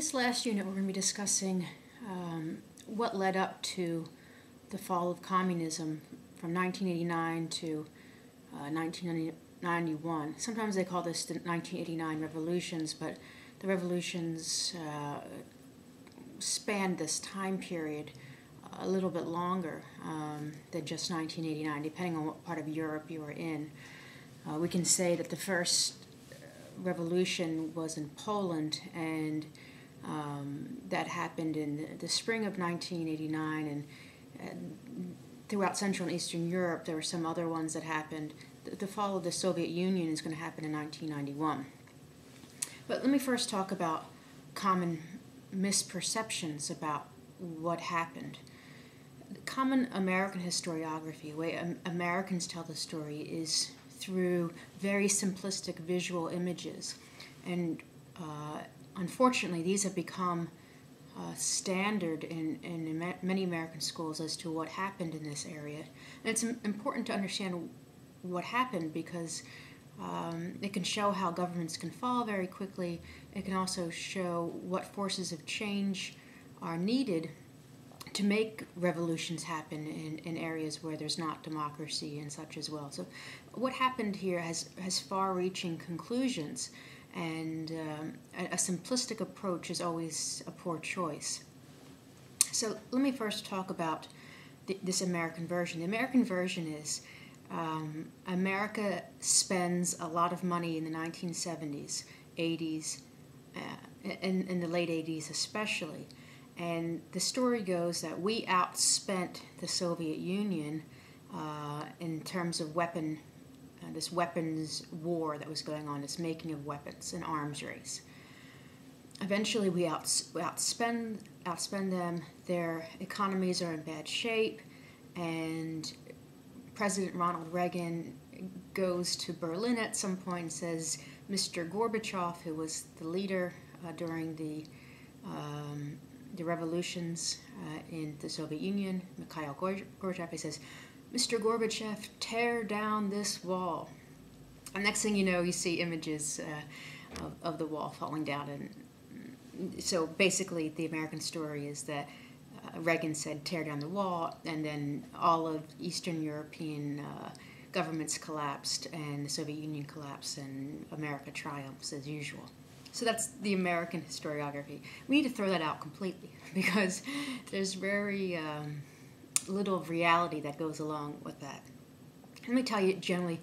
this last unit, we're going to be discussing what led up to the fall of communism from 1989 to 1991. Sometimes they call this the 1989 revolutions, but the revolutions spanned this time period a little bit longer than just 1989, depending on what part of Europe you were in. We can say that the first revolution was in Poland, and that happened in the spring of 1989, and throughout Central and Eastern Europe there were some other ones that happened. The fall of the Soviet Union is going to happen in 1991. But let me first talk about common misperceptions about what happened. The common American historiography, the way Americans tell the story, is through very simplistic visual images, and unfortunately these have become standard in many American schools as to what happened in this area. And it's important to understand what happened because it can show how governments can fall very quickly. It can also show what forces of change are needed to make revolutions happen in areas where there's not democracy and such as well. So what happened here has far-reaching conclusions, and a simplistic approach is always a poor choice. So let me first talk about this American version. The American version is America spends a lot of money in the 1970s, 80s, in the late 80s especially. And the story goes that we outspent the Soviet Union in terms of this weapons war that was going on, this making of weapons, an arms race. Eventually we outspend them, their economies are in bad shape, and President Ronald Reagan goes to Berlin at some point and says, Mr. Gorbachev, who was the leader during the revolutions in the Soviet Union, Mikhail Gorbachev, he says, Mr. Gorbachev, tear down this wall. And next thing you know, you see images of the wall falling down. And so basically the American story is that Reagan said tear down the wall, and then all of Eastern European governments collapsed, and the Soviet Union collapsed, and America triumphs as usual. So that's the American historiography. We need to throw that out completely because there's very little reality that goes along with that. Let me tell you generally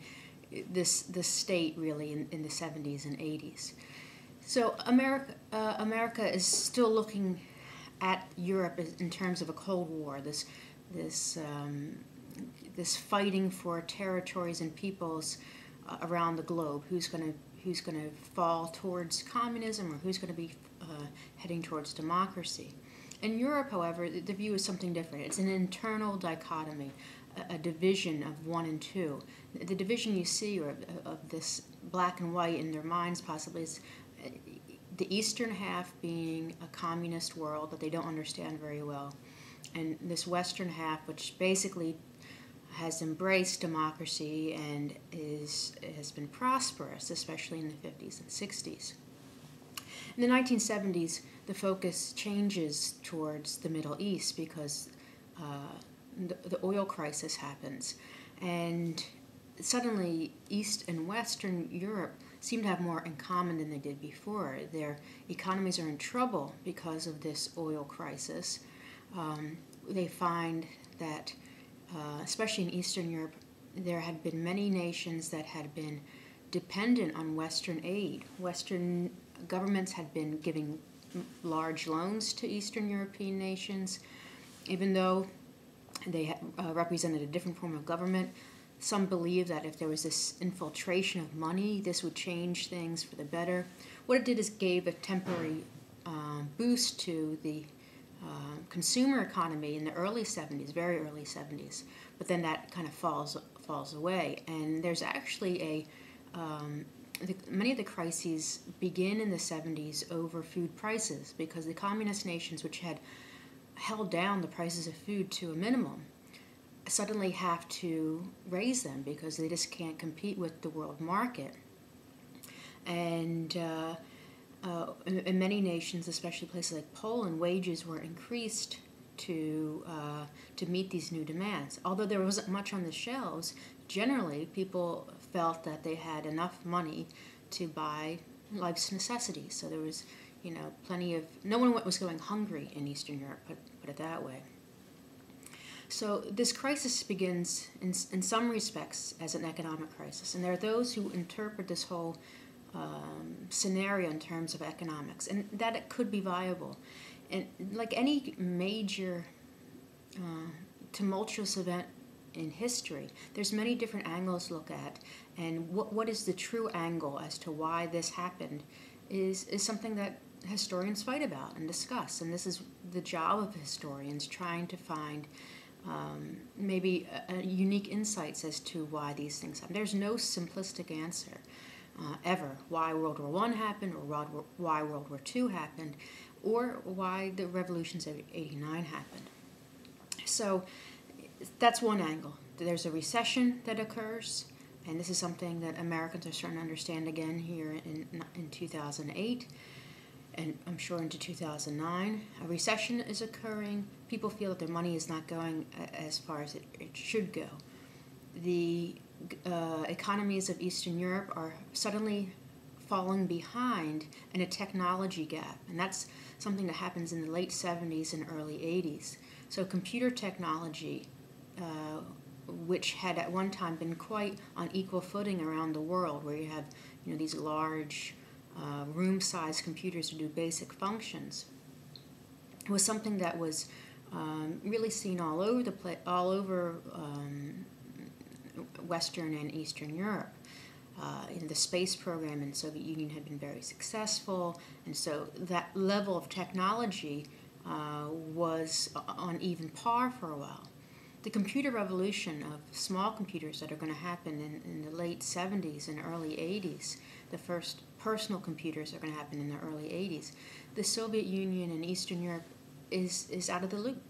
this state really in the 70s and 80s. So America is still looking at Europe in terms of a Cold War, this fighting for territories and peoples around the globe. Who's going to fall towards communism, or who's going to be heading towards democracy? In Europe, however, the view is something different. It's an internal dichotomy, a division of one and two. The division you see, or of this black and white in their minds possibly, is the eastern half being a communist world that they don't understand very well, and this western half, which basically has embraced democracy and has been prosperous, especially in the 50s and 60s. In the 1970s, the focus changes towards the Middle East because the oil crisis happens, and suddenly East and Western Europe seem to have more in common than they did before. Their economies are in trouble because of this oil crisis. They find that especially in Eastern Europe, there had been many nations that had been dependent on Western aid. Western governments had been giving large loans to Eastern European nations, even though they represented a different form of government. Some believe that if there was this infiltration of money, this would change things for the better. What it did is gave a temporary boost to the consumer economy in the early 70s, very early 70s, but then that kind of falls away. And there's actually many of the crises begin in the 70s over food prices, because the communist nations, which had held down the prices of food to a minimum, suddenly have to raise them because they just can't compete with the world market. And in many nations, especially places like Poland, wages were increased to meet these new demands. Although there wasn't much on the shelves, generally people felt that they had enough money to buy life's necessities. So there was, plenty of, no one was going hungry in Eastern Europe, put it that way. So this crisis begins in some respects as an economic crisis, and there are those who interpret this whole scenario in terms of economics, and that it could be viable. And like any major tumultuous event in history, there's many different angles to look at, and what is the true angle as to why this happened is something that historians fight about and discuss, and this is the job of historians, trying to find maybe unique insights as to why these things happen. There's no simplistic answer ever why World War I happened, or why World War II happened, or why the revolutions of '89 happened. So that's one angle. There's a recession that occurs, and this is something that Americans are starting to understand again here in 2008, and I'm sure into 2009. A recession is occurring. People feel that their money is not going as far as it should go. The economies of Eastern Europe are suddenly falling behind in a technology gap, and that's something that happens in the late 70s and early 80s. So computer technology, which had at one time been quite on equal footing around the world, where you have these large room-sized computers to do basic functions, was something that was really seen all over Western and Eastern Europe. In the space program in the Soviet Union had been very successful, and so that level of technology was on even par for a while. The computer revolution of small computers that are going to happen in the late 70s and early 80s, the first personal computers are going to happen in the early 80s. The Soviet Union and Eastern Europe is out of the loop,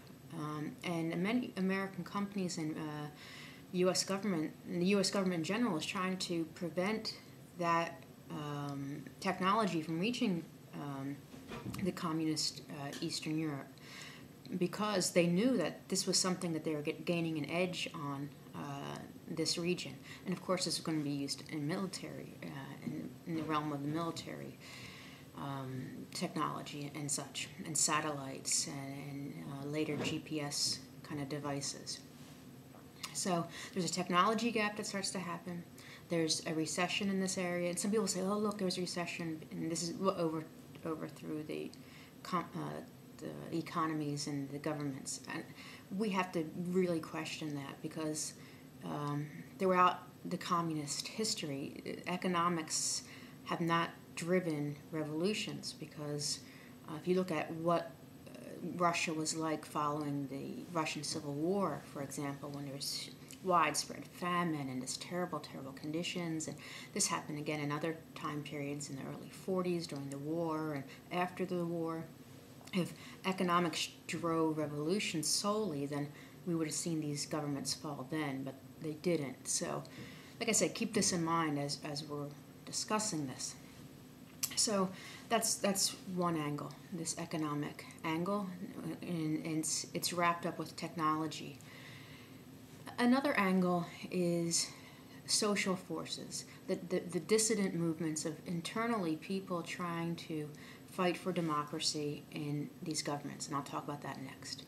and many American companies and U.S. government, and the U.S. government in general, is trying to prevent that technology from reaching the communist Eastern Europe, because they knew that this was something that they were gaining an edge on this region. And of course, this is going to be used in military, in the realm of the military technology and such, and satellites, and later GPS kind of devices. So there's a technology gap that starts to happen. There's a recession in this area, and some people say, "Oh, look, there's a recession," and this is overthrew the economies and the governments. And we have to really question that, because throughout the communist history, economics have not driven revolutions, because if you look at what Russia was like following the Russian Civil War, for example, when there was widespread famine and this terrible conditions, and this happened again in other time periods in the early 40s during the war and after the war. If economics drove revolution solely, then we would have seen these governments fall then, but they didn't. So, like I said, keep this in mind as we're discussing this. So that's one angle, this economic angle, and it's wrapped up with technology. Another angle is social forces, the dissident movements of internally people trying to fight for democracy in these governments, and I'll talk about that next.